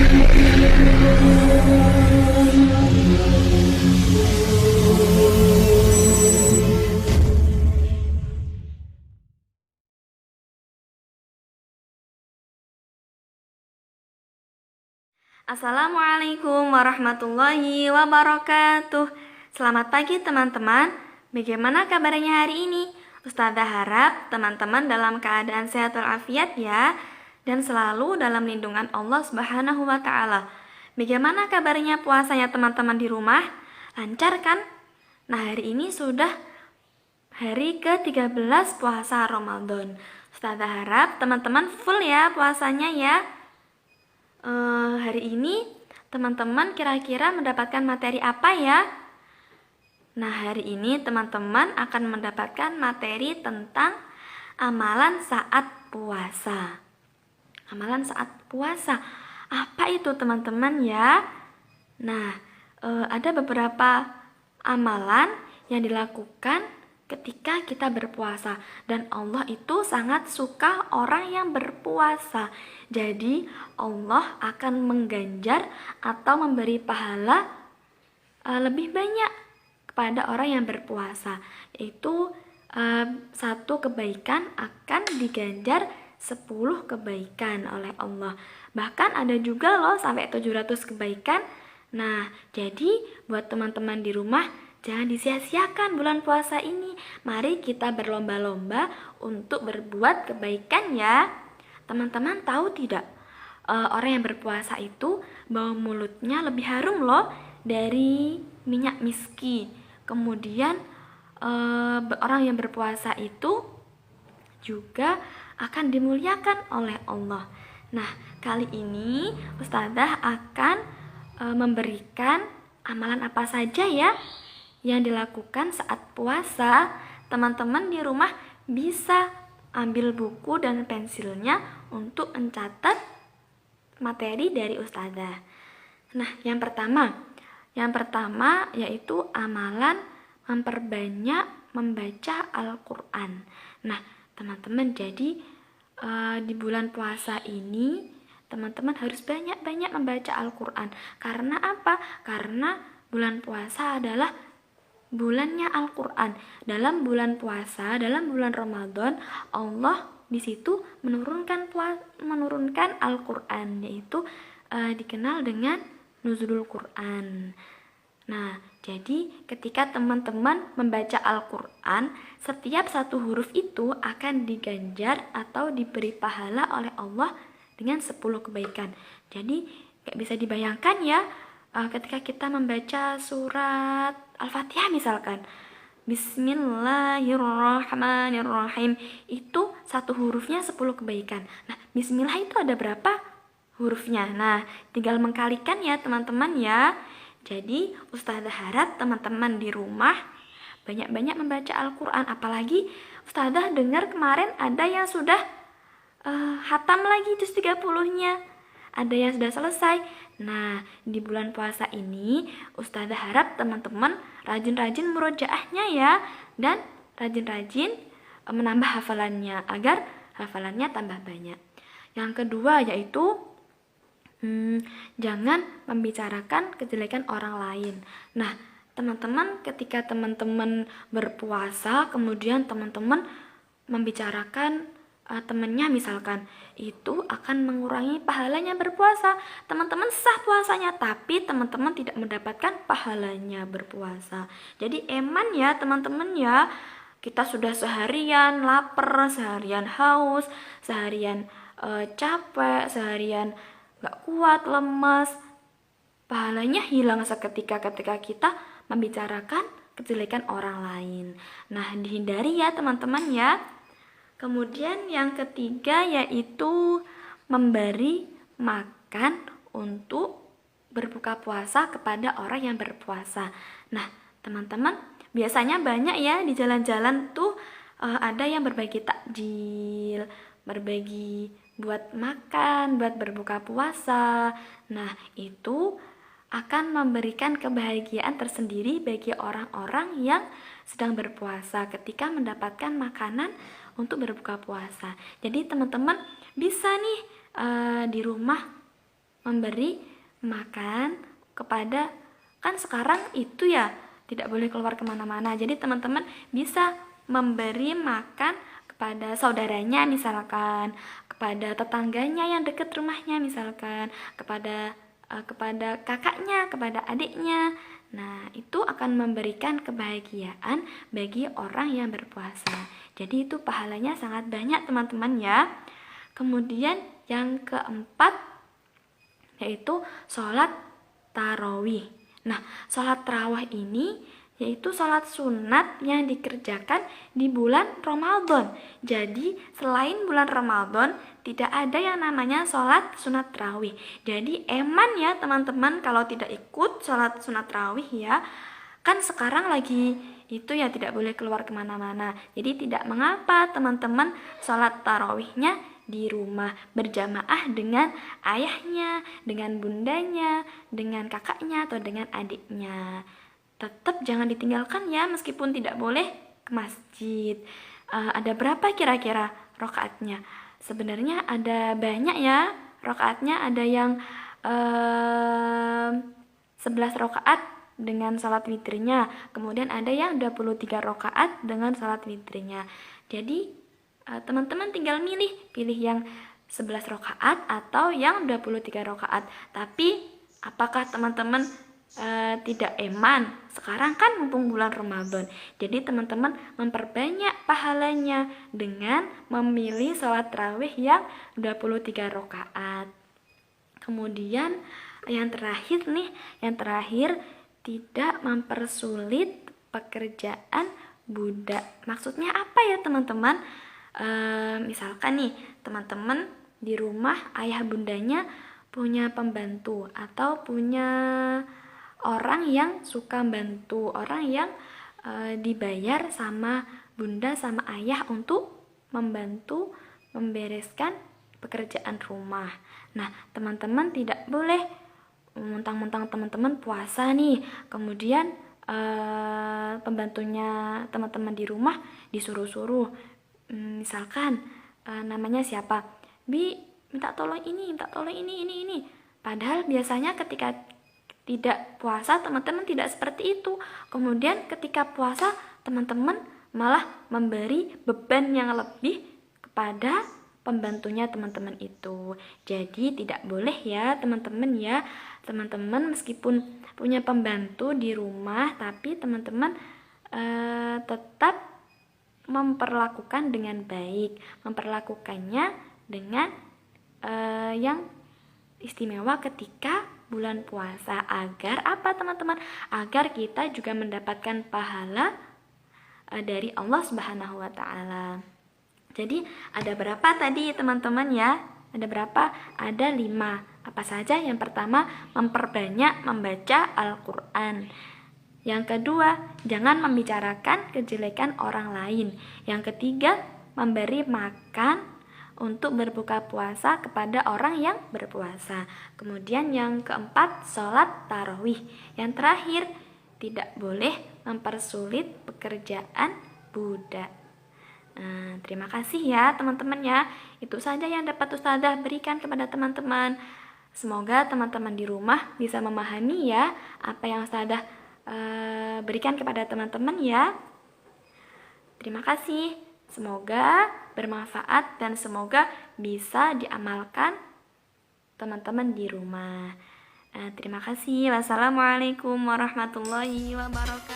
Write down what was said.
Assalamualaikum warahmatullahi wabarakatuh. Selamat pagi teman-teman. Bagaimana kabarnya hari ini? Ustazah harap teman-teman dalam keadaan sehat walafiat ya, dan selalu dalam lindungan Allah Subhanahu wa taala. Bagaimana kabarnya puasanya teman-teman di rumah? Lancar kan? Nah, hari ini sudah hari ke-13 puasa Ramadan. Ustazah harap teman-teman full ya puasanya ya. Hari ini teman-teman kira-kira mendapatkan materi apa ya? Nah, hari ini teman-teman akan mendapatkan materi tentang amalan saat puasa. Amalan saat puasa. Apa itu teman-teman ya? Nah, ada beberapa amalan yang dilakukan ketika kita berpuasa, dan Allah itu sangat suka orang yang berpuasa. Jadi Allah akan mengganjar atau memberi pahala lebih banyak kepada orang yang berpuasa. Itu satu kebaikan akan diganjar 10 kebaikan oleh Allah. Bahkan ada juga loh sampai 700 kebaikan. Nah, jadi buat teman-teman di rumah, jangan disia-siakan bulan puasa ini. Mari kita berlomba-lomba untuk berbuat kebaikan ya. Teman-teman tahu tidak? Orang yang berpuasa itu bau mulutnya lebih harum loh dari minyak miski. Kemudian orang yang berpuasa itu juga akan dimuliakan oleh Allah. Nah, kali ini Ustazah akan memberikan amalan apa saja ya yang dilakukan saat puasa. Teman-teman di rumah bisa ambil buku dan pensilnya untuk mencatat materi dari Ustazah. Nah, yang pertama yaitu amalan memperbanyak membaca Al-Quran. Nah, teman-teman, jadi di bulan puasa ini teman-teman harus banyak-banyak membaca Al-Quran. Karena apa? Karena bulan puasa adalah bulannya Al-Quran. Dalam bulan puasa, dalam bulan Ramadan, Allah di situ menurunkan Al-Quran, yaitu dikenal dengan Nuzulul Quran. Nah, jadi ketika teman-teman membaca Al-Quran, setiap satu huruf itu akan diganjar atau diberi pahala oleh Allah dengan 10 kebaikan. Jadi gak bisa dibayangkan ya, ketika kita membaca surat Al-Fatihah misalkan, Bismillahirrahmanirrahim, itu satu hurufnya 10 kebaikan. Nah, Bismillah itu ada berapa hurufnya? Nah, tinggal mengkalikan ya teman-teman ya. Jadi Ustazah harap teman-teman di rumah banyak-banyak membaca Al-Quran. Apalagi Ustazah dengar kemarin ada yang sudah hatam lagi juz 30-nya. Ada yang sudah selesai. Nah, di bulan puasa ini Ustazah harap teman-teman rajin-rajin murojaahnya ya, dan rajin-rajin menambah hafalannya agar hafalannya tambah banyak. Yang kedua yaitu jangan membicarakan kejelekan orang lain. Nah, teman-teman, ketika teman-teman berpuasa kemudian teman-teman membicarakan temannya misalkan, itu akan mengurangi pahalanya berpuasa. Teman-teman sah puasanya, tapi teman-teman tidak mendapatkan pahalanya berpuasa. Jadi eman ya teman-teman ya, kita sudah seharian lapar, seharian haus, seharian capek, seharian gak kuat, lemas, pahalanya hilang seketika ketika kita membicarakan kejelekan orang lain. Nah, dihindari ya teman-teman ya. Kemudian yang ketiga yaitu memberi makan untuk berbuka puasa kepada orang yang berpuasa. Nah, teman-teman, biasanya banyak ya di jalan-jalan tuh ada yang berbagi takjil, berbagi buat makan, buat berbuka puasa. Nah, itu akan memberikan kebahagiaan tersendiri bagi orang-orang yang sedang berpuasa ketika mendapatkan makanan untuk berbuka puasa. Jadi teman-teman bisa nih di rumah memberi makan kepada, kan sekarang itu ya tidak boleh keluar kemana-mana, jadi teman-teman bisa memberi makan kepada saudaranya misalkan, kepada tetangganya yang dekat rumahnya misalkan, kepada kakaknya, kepada adiknya. Nah, itu akan memberikan kebahagiaan bagi orang yang berpuasa. Jadi itu pahalanya sangat banyak teman-teman ya. Kemudian yang keempat yaitu sholat tarawih. Nah, sholat tarawih ini yaitu sholat sunat yang dikerjakan di bulan Ramadan. Jadi selain bulan Ramadan tidak ada yang namanya sholat sunat tarawih. Jadi eman ya teman-teman kalau tidak ikut sholat sunat tarawih ya. Kan sekarang lagi itu ya tidak boleh keluar kemana-mana. Jadi tidak mengapa teman-teman sholat tarawihnya di rumah berjamaah dengan ayahnya, dengan bundanya, dengan kakaknya atau dengan adiknya. Tetap jangan ditinggalkan ya, meskipun tidak boleh ke masjid. Ada berapa kira-kira rakaatnya? Sebenarnya ada banyak ya rakaatnya, ada yang 11 rakaat dengan salat witirnya, kemudian ada yang 23 rakaat dengan salat witirnya. Jadi teman-teman tinggal pilih yang 11 rakaat atau yang 23 rakaat. Tapi apakah teman-teman tidak eman? Sekarang kan mumpung bulan Ramadan, jadi teman-teman memperbanyak pahalanya dengan memilih sholat tarawih yang 23 rakaat. Kemudian yang terakhir tidak mempersulit pekerjaan budak. Maksudnya apa ya teman-teman? Misalkan nih teman-teman di rumah ayah bundanya punya pembantu atau punya orang yang suka bantu, orang yang dibayar sama bunda sama ayah untuk membantu membereskan pekerjaan rumah. Nah, teman-teman tidak boleh mentang-mentang teman-teman puasa nih, kemudian pembantunya teman-teman di rumah disuruh-suruh, misalkan namanya siapa, Bi, minta tolong ini, ini. Padahal biasanya ketika tidak puasa teman-teman tidak seperti itu. Kemudian ketika puasa teman-teman malah memberi beban yang lebih kepada pembantunya teman-teman itu. Jadi tidak boleh ya teman-teman ya. Teman-teman meskipun punya pembantu di rumah, tapi teman-teman tetap memperlakukan dengan baik, memperlakukannya dengan yang istimewa ketika bulan puasa, agar apa teman-teman? Agar kita juga mendapatkan pahala dari Allah Subhanahu wa taala. Jadi ada berapa tadi teman-teman ya? Ada berapa? Ada 5. Apa saja? Yang pertama, memperbanyak membaca Al-Qur'an. Yang kedua, jangan membicarakan kejelekan orang lain. Yang ketiga, memberi makan untuk berbuka puasa kepada orang yang berpuasa. Kemudian yang keempat, sholat tarawih. Yang terakhir, tidak boleh mempersulit pekerjaan budak. Terima kasih ya teman-teman ya. Itu saja yang dapat Ustazah berikan kepada teman-teman. Semoga teman-teman di rumah bisa memahami ya apa yang Ustazah berikan kepada teman-teman ya. Terima kasih. Semoga bermanfaat dan semoga bisa diamalkan teman-teman di rumah. Terima kasih. Wassalamualaikum warahmatullahi wabarakatuh.